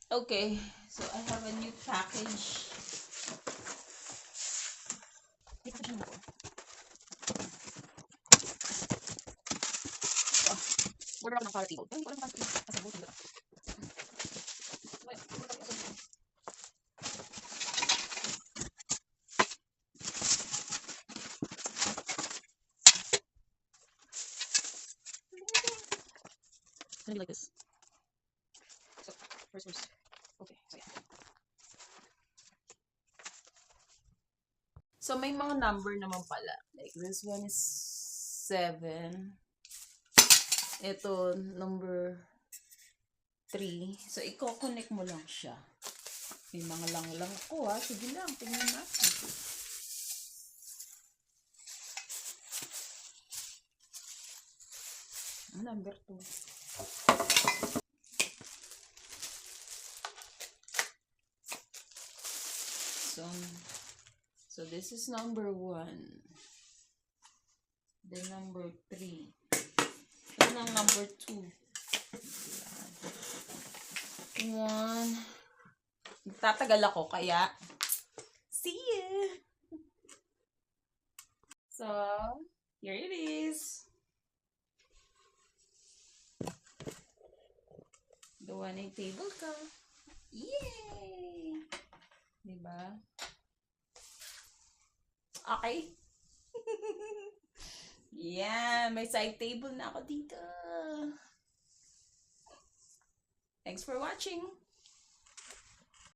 Okay, so I have a new package. Order ako ng para table. Hindi ko alam kung paano kasi buti dito. It's gonna be like this. So, first. Okay, so yeah. So, may mga number naman pala. Like, this one is 7. Ito, number 3. So, i-connect mo lang siya. May mga lang ko ha. Sige lang, tingnan natin. Number 2. So this is number 1. Then number 3. Ito ang number 2. 1. Tatagal ako kaya see you. So, here it is. Gawa na yung table ka. Yay! Diba? Okay. Yeah, may side table na ako dito. Thanks for watching.